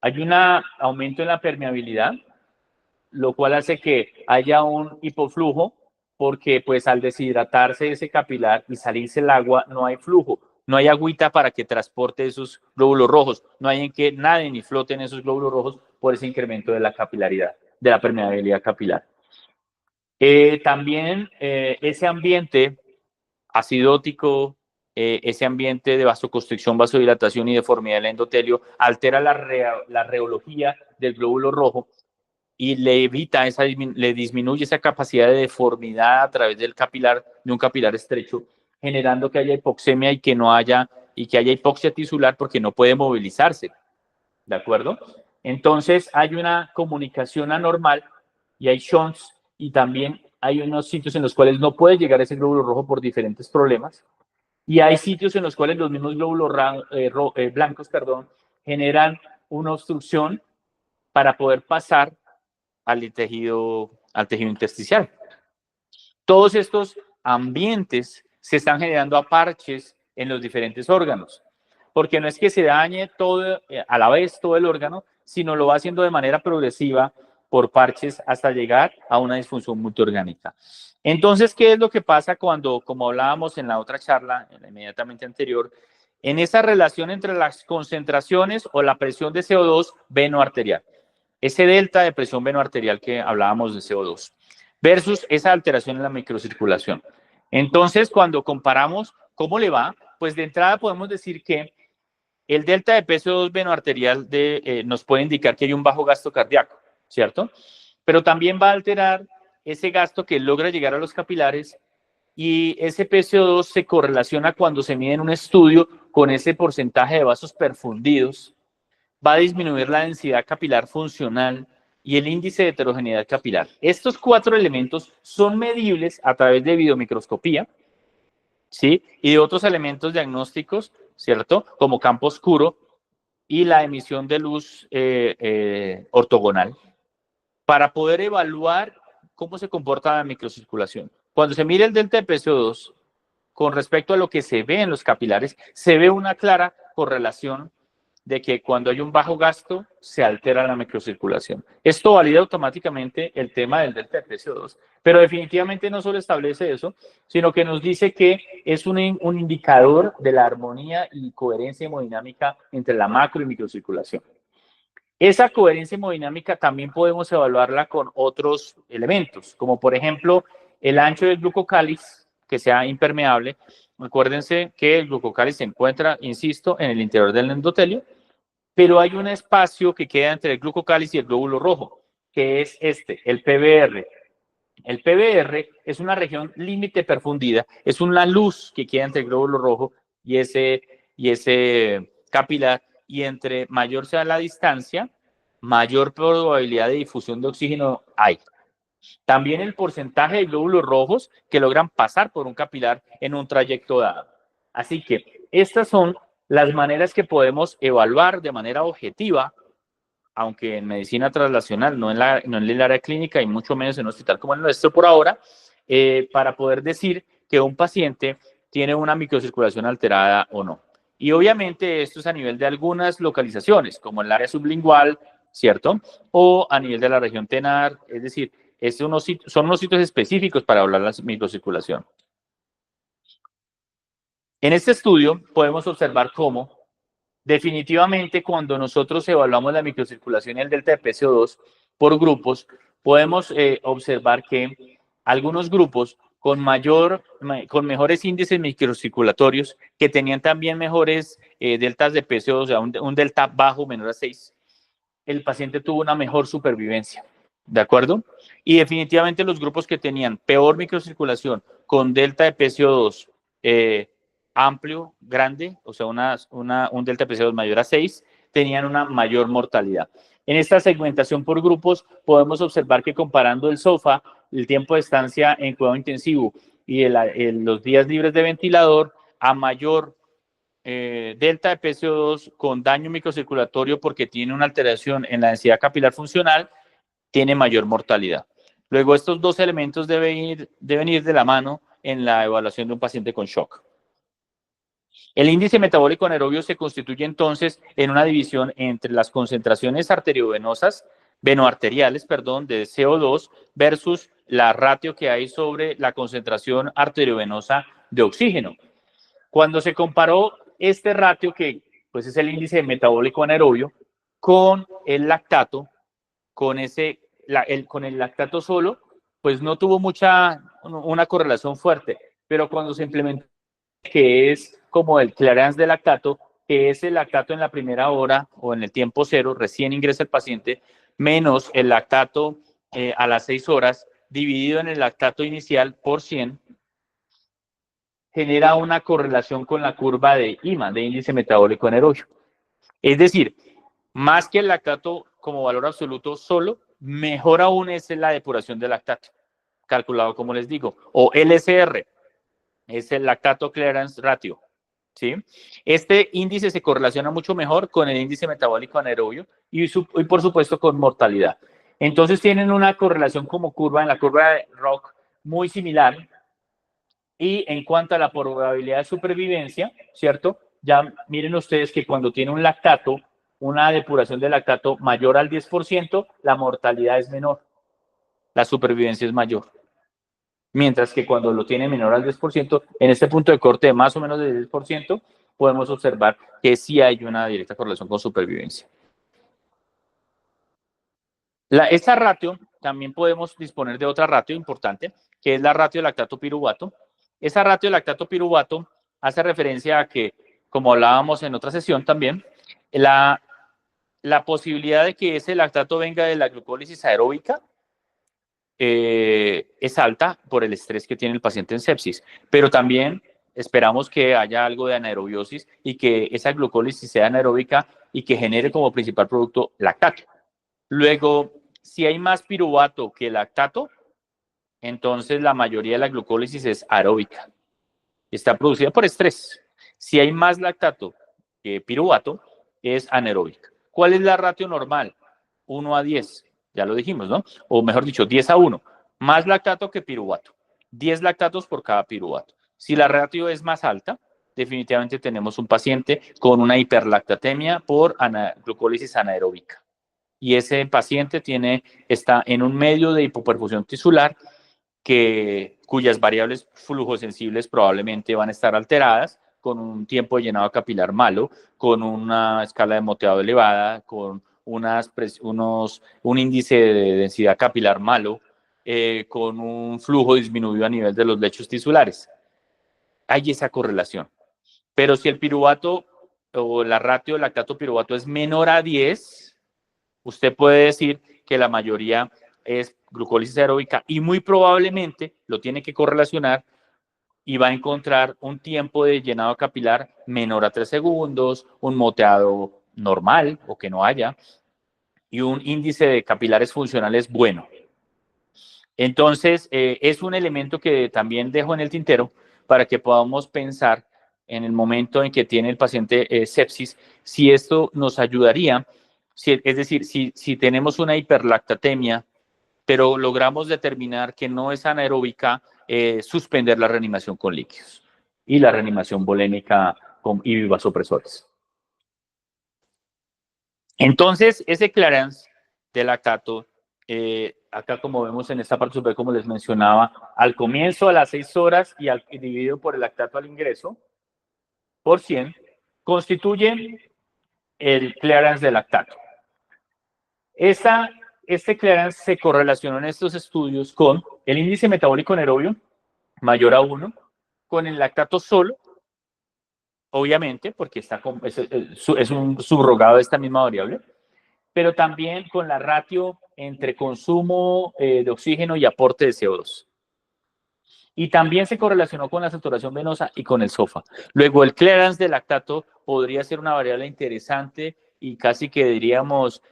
Hay un aumento en la permeabilidad, lo cual hace que haya un hipoflujo, porque pues al deshidratarse ese capilar y salirse el agua no hay flujo, no hay agüita para que transporte esos glóbulos rojos, no hay en que naden ni floten esos glóbulos rojos por ese incremento de la capilaridad, de la permeabilidad capilar. También ese ambiente acidótico, ese ambiente de vasoconstricción, vasodilatación y deformidad del endotelio altera la reología del glóbulo rojo y le disminuye esa capacidad de deformidad a través del capilar, de un capilar estrecho, generando que haya hipoxemia y que haya hipoxia tisular porque no puede movilizarse, ¿de acuerdo? Entonces hay una comunicación anormal y hay shunts y también hay unos sitios en los cuales no puede llegar ese glóbulo rojo por diferentes problemas y hay sitios en los cuales los mismos glóbulos blancos, generan una obstrucción para poder pasar al tejido intersticial. Todos estos ambientes se están generando a parches en los diferentes órganos, porque no es que se dañe todo a la vez todo el órgano, sino lo va haciendo de manera progresiva por parches hasta llegar a una disfunción multiorgánica. Entonces, ¿qué es lo que pasa cuando, como hablábamos en la otra charla, en la inmediatamente anterior, en esa relación entre las concentraciones o la presión de CO2 venoarterial? Ese delta de presión venoarterial que hablábamos de CO2 versus esa alteración en la microcirculación. Entonces, cuando comparamos cómo le va, pues de entrada podemos decir que el delta de PCO2 venoarterial nos puede indicar que hay un bajo gasto cardíaco, ¿cierto? Pero también va a alterar ese gasto que logra llegar a los capilares y ese PCO2 se correlaciona cuando se mide en un estudio con ese porcentaje de vasos perfundidos, va a disminuir la densidad capilar funcional y el índice de heterogeneidad capilar. Estos 4 elementos son medibles a través de videomicroscopía, ¿sí? Y de otros elementos diagnósticos, ¿cierto? Como campo oscuro y la emisión de luz ortogonal, para poder evaluar cómo se comporta la microcirculación. Cuando se mira el delta de PCO2 con respecto a lo que se ve en los capilares, se ve una clara correlación de que cuando hay un bajo gasto se altera la microcirculación. Esto valida automáticamente el tema del delta de PCO2, pero definitivamente no solo establece eso, sino que nos dice que es un indicador de la armonía y coherencia hemodinámica entre la macro y microcirculación. Esa coherencia hemodinámica también podemos evaluarla con otros elementos, como por ejemplo el ancho del glucocáliz, que sea impermeable. Acuérdense que el glucocáliz se encuentra, insisto, en el interior del endotelio, pero hay un espacio que queda entre el glucocáliz y el glóbulo rojo, que es el PBR. El PBR es una región límite perfundida, es una luz que queda entre el glóbulo rojo y ese capilar, y entre mayor sea la distancia, mayor probabilidad de difusión de oxígeno hay. También el porcentaje de glóbulos rojos que logran pasar por un capilar en un trayecto dado. Así que estas son las maneras que podemos evaluar de manera objetiva, aunque en medicina translacional, no en el área clínica y mucho menos en un hospital como el nuestro por ahora, para poder decir que un paciente tiene una microcirculación alterada o no. Y obviamente esto es a nivel de algunas localizaciones, como el área sublingual, ¿cierto? O a nivel de la región tenar, es decir, son unos sitios específicos para hablar de la microcirculación. En este estudio podemos observar cómo definitivamente cuando nosotros evaluamos la microcirculación y el delta de PCO2 por grupos, podemos observar que algunos grupos con mejores índices microcirculatorios, que tenían también mejores deltas de PCO2, o sea, un delta bajo menor a 6, el paciente tuvo una mejor supervivencia, ¿de acuerdo? Y definitivamente los grupos que tenían peor microcirculación con delta de PCO2 amplio, grande, o sea, un delta de PCO2 mayor a 6, tenían una mayor mortalidad. En esta segmentación por grupos podemos observar que comparando el SOFA, el tiempo de estancia en cuidado intensivo y los días libres de ventilador, a mayor delta de PCO2 con daño microcirculatorio porque tiene una alteración en la densidad capilar funcional, tiene mayor mortalidad. Luego, estos dos elementos deben ir de la mano en la evaluación de un paciente con shock. El índice metabólico anaerobio se constituye entonces en una división entre las concentraciones venoarteriales, de CO2 versus la ratio que hay sobre la concentración arteriovenosa de oxígeno. Cuando se comparó este ratio, que pues es el índice metabólico anaerobio, con el lactato, con con el lactato solo, pues no tuvo una correlación fuerte, pero cuando se implementó, que es como el clearance de lactato, que es el lactato en la primera hora o en el tiempo cero, recién ingresa el paciente, menos el lactato a las 6 horas, dividido en el lactato inicial por 100, genera una correlación con la curva de IMA, de índice metabólico anaerobio. Es decir, más que el lactato como valor absoluto solo, mejor aún es la depuración del lactato, calculado como les digo, o LCR, es el lactato clearance ratio. ¿Sí? Este índice se correlaciona mucho mejor con el índice metabólico anaerobio y por supuesto con mortalidad. Entonces tienen una correlación como curva en la curva de ROC muy similar. Y en cuanto a la probabilidad de supervivencia, ¿cierto? Ya miren ustedes que cuando tiene un lactato, una depuración de lactato mayor al 10%, la mortalidad es menor, la supervivencia es mayor. Mientras que cuando lo tiene menor al 10%, en este punto de corte de más o menos del 10%, podemos observar que sí hay una directa correlación con supervivencia. Esta ratio, también podemos disponer de otra ratio importante, que es la ratio de lactato piruvato. Esa ratio de lactato piruvato hace referencia a que, como hablábamos en otra sesión también, la posibilidad de que ese lactato venga de la glucólisis aeróbica es alta por el estrés que tiene el paciente en sepsis, pero también esperamos que haya algo de anaerobiosis y que esa glucólisis sea anaeróbica y que genere como principal producto lactato. Luego, si hay más piruvato que lactato, entonces la mayoría de la glucólisis es aeróbica. Está producida por estrés. Si hay más lactato que piruvato, es anaeróbica. ¿Cuál es la ratio normal? 1:10. Ya lo dijimos, ¿no? O mejor dicho, 10:1. Más lactato que piruvato. 10 lactatos por cada piruvato. Si la ratio es más alta, definitivamente tenemos un paciente con una hiperlactatemia por glucólisis anaeróbica. Y ese paciente está en un medio de hipoperfusión tisular cuyas variables flujosensibles probablemente van a estar alteradas, con un tiempo de llenado capilar malo, con una escala de moteado elevada, con un índice de densidad capilar malo, con un flujo disminuido a nivel de los lechos tisulares. Hay esa correlación. Pero si el piruvato o la ratio lactato piruvato es menor a 10, usted puede decir que la mayoría es glucólisis aeróbica y muy probablemente lo tiene que correlacionar y va a encontrar un tiempo de llenado capilar menor a 3 segundos, un moteado normal o que no haya y un índice de capilares funcionales bueno. Entonces, es un elemento que también dejo en el tintero para que podamos pensar en el momento en que tiene el paciente sepsis, si esto nos ayudaría, es decir, si tenemos una hiperlactatemia, pero logramos determinar que no es anaeróbica, suspender la reanimación con líquidos y la reanimación volémica y vasopresores. Entonces, ese clearance de lactato, acá como vemos en esta parte superior, como les mencionaba, al comienzo a las 6 horas y dividido por el lactato al ingreso, por 100, constituye el clearance de lactato. Este clearance se correlacionó en estos estudios con el índice metabólico anaerobio mayor a 1, con el lactato solo, obviamente, porque es un subrogado de esta misma variable, pero también con la ratio entre consumo de oxígeno y aporte de CO2. Y también se correlacionó con la saturación venosa y con el SOFA. Luego, el clearance de lactato podría ser una variable interesante y casi que diríamos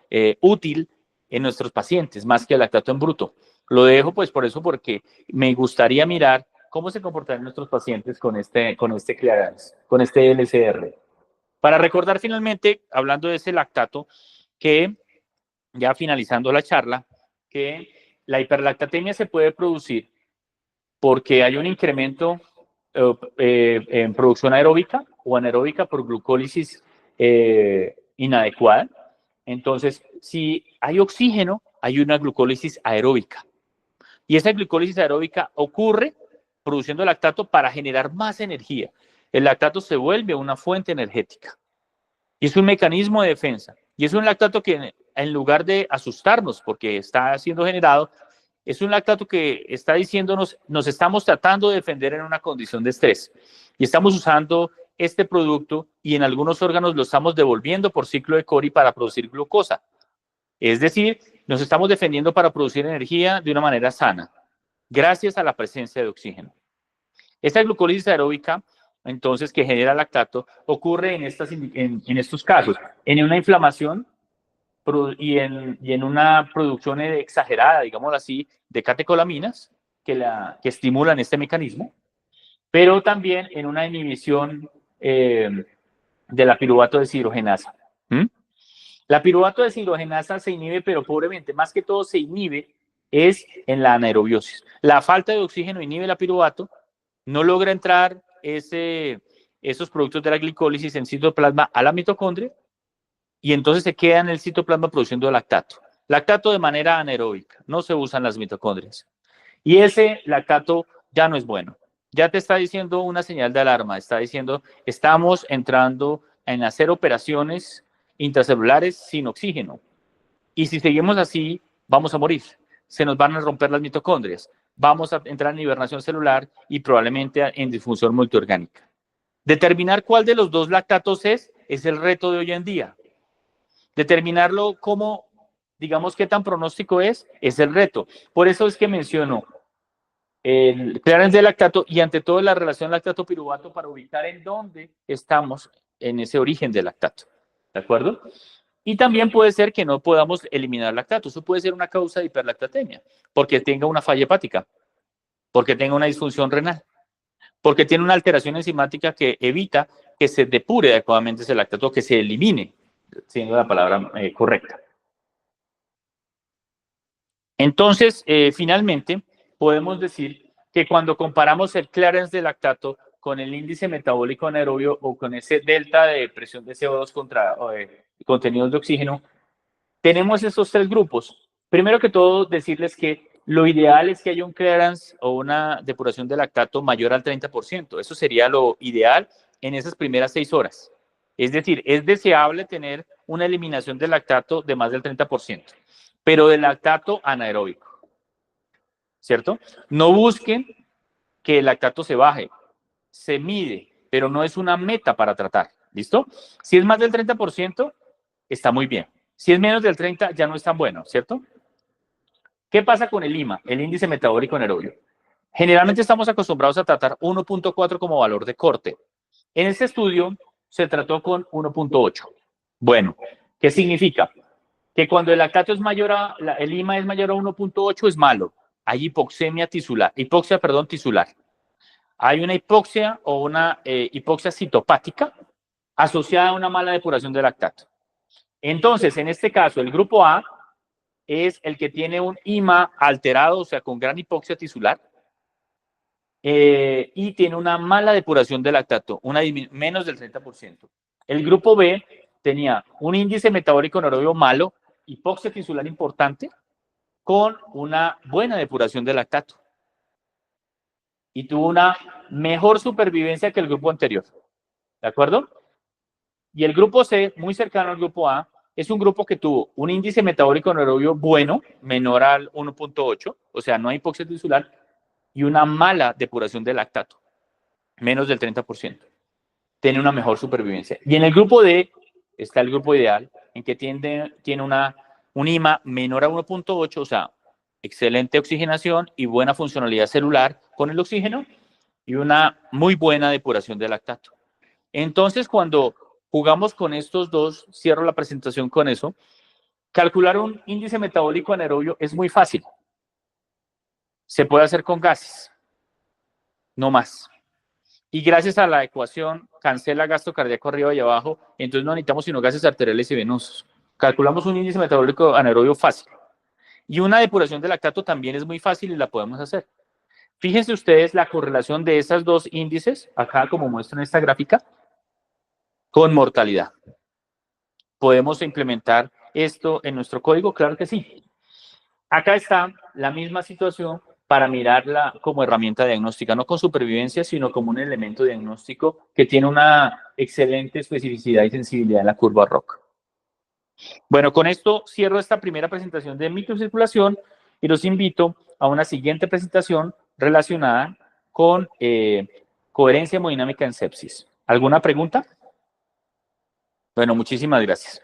útil en nuestros pacientes, más que el lactato en bruto. Lo dejo pues por eso, porque me gustaría mirar cómo se comportan nuestros pacientes con este clearance, con este LCR. Para recordar finalmente, hablando de ese lactato, que ya finalizando la charla, que la hiperlactatemia se puede producir porque hay un incremento en producción aeróbica o anaeróbica por glucólisis inadecuada. Entonces, si hay oxígeno, hay una glucólisis aeróbica. Y esa glucólisis aeróbica ocurre produciendo lactato para generar más energía. El lactato se vuelve una fuente energética. Y es un mecanismo de defensa. Y es un lactato que en lugar de asustarnos porque está siendo generado, es un lactato que está diciéndonos, nos estamos tratando de defender en una condición de estrés y estamos usando este producto y en algunos órganos lo estamos devolviendo por ciclo de Cori para producir glucosa. Es decir, nos estamos defendiendo para producir energía de una manera sana, gracias a la presencia de oxígeno. Esta glucólisis aeróbica, entonces, que genera lactato, ocurre en estos casos, en una inflamación y en una producción exagerada, digámoslo así, de catecolaminas que estimulan este mecanismo, pero también en una inhibición de la piruvato deshidrogenasa. La piruvato deshidrogenasa se inhibe, pero pobremente, más que todo se inhibe es en la anaerobiosis. La falta de oxígeno inhibe la piruvato, no logra entrar esos productos de la glicólisis en citoplasma a la mitocondria y entonces se queda en el citoplasma produciendo lactato. Lactato de manera anaeróbica, no se usan las mitocondrias. Y ese lactato ya no es bueno. Ya te está diciendo una señal de alarma, está diciendo, estamos entrando en hacer operaciones intracelulares sin oxígeno. Y si seguimos así, vamos a morir. Se nos van a romper las mitocondrias. Vamos a entrar en hibernación celular y probablemente en disfunción multiorgánica. Determinar cuál de los dos lactatos es el reto de hoy en día. Determinarlo como, digamos, qué tan pronóstico es el reto. Por eso es que menciono el clearance de lactato y ante todo la relación lactato-piruvato para ubicar en dónde estamos en ese origen del lactato. ¿De acuerdo? Y también puede ser que no podamos eliminar lactato. Eso puede ser una causa de hiperlactatemia, porque tenga una falla hepática, porque tenga una disfunción renal, porque tiene una alteración enzimática que evita que se depure adecuadamente ese lactato, que se elimine, siendo la palabra correcta. Entonces, finalmente, podemos decir que cuando comparamos el clearance de lactato con el índice metabólico anaerobio o con ese delta de presión de CO2 contra contenidos de oxígeno, tenemos estos tres grupos. Primero que todo, decirles que lo ideal es que haya un clearance o una depuración de lactato mayor al 30%. Eso sería lo ideal en esas primeras 6 horas. Es decir, es deseable tener una eliminación de lactato de más del 30%, pero de lactato anaeróbico, ¿cierto? No busquen que el lactato se baje, se mide, pero no es una meta para tratar, ¿listo? Si es más del 30%, está muy bien. Si es menos del 30, ya no es tan bueno, ¿cierto? ¿Qué pasa con el IMA, el índice metabólico anaerobio? Generalmente estamos acostumbrados a tratar 1.4 como valor de corte. En este estudio se trató con 1.8. Bueno, ¿qué significa? Que cuando el lactato es mayor el IMA es mayor a 1.8 es malo. Hay hipoxia tisular. Hay una hipoxia o una hipoxia citopática asociada a una mala depuración de lactato. Entonces, en este caso, el grupo A es el que tiene un IMA alterado, o sea, con gran hipoxia tisular, y tiene una mala depuración de lactato, menos del 30%. El grupo B tenía un índice metabólico anaerobio malo, hipoxia tisular importante, con una buena depuración de lactato. Y tuvo una mejor supervivencia que el grupo anterior. ¿De acuerdo? Y el grupo C, muy cercano al grupo A, es un grupo que tuvo un índice metabólico anaerobio bueno, menor al 1.8, o sea, no hay hipoxia tisular, y una mala depuración de lactato, menos del 30%. Tiene una mejor supervivencia. Y en el grupo D está el grupo ideal, en que tiene un IMA menor a 1.8, o sea, excelente oxigenación y buena funcionalidad celular con el oxígeno y una muy buena depuración de lactato. Entonces, cuando jugamos con estos dos, cierro la presentación con eso, calcular un índice metabólico anaerobio es muy fácil. Se puede hacer con gases, no más. Y gracias a la ecuación, cancela gasto cardíaco arriba y abajo, entonces no necesitamos sino gases arteriales y venosos. Calculamos un índice metabólico anaerobio fácil. Y una depuración de lactato también es muy fácil y la podemos hacer. Fíjense ustedes la correlación de esos dos índices, acá como muestro en esta gráfica, con mortalidad. ¿Podemos implementar esto en nuestro código? Claro que sí. Acá está la misma situación para mirarla como herramienta diagnóstica, no con supervivencia, sino como un elemento diagnóstico que tiene una excelente especificidad y sensibilidad en la curva ROC. Bueno, con esto cierro esta primera presentación de microcirculación y los invito a una siguiente presentación relacionada con coherencia hemodinámica en sepsis. ¿Alguna pregunta? Bueno, muchísimas gracias.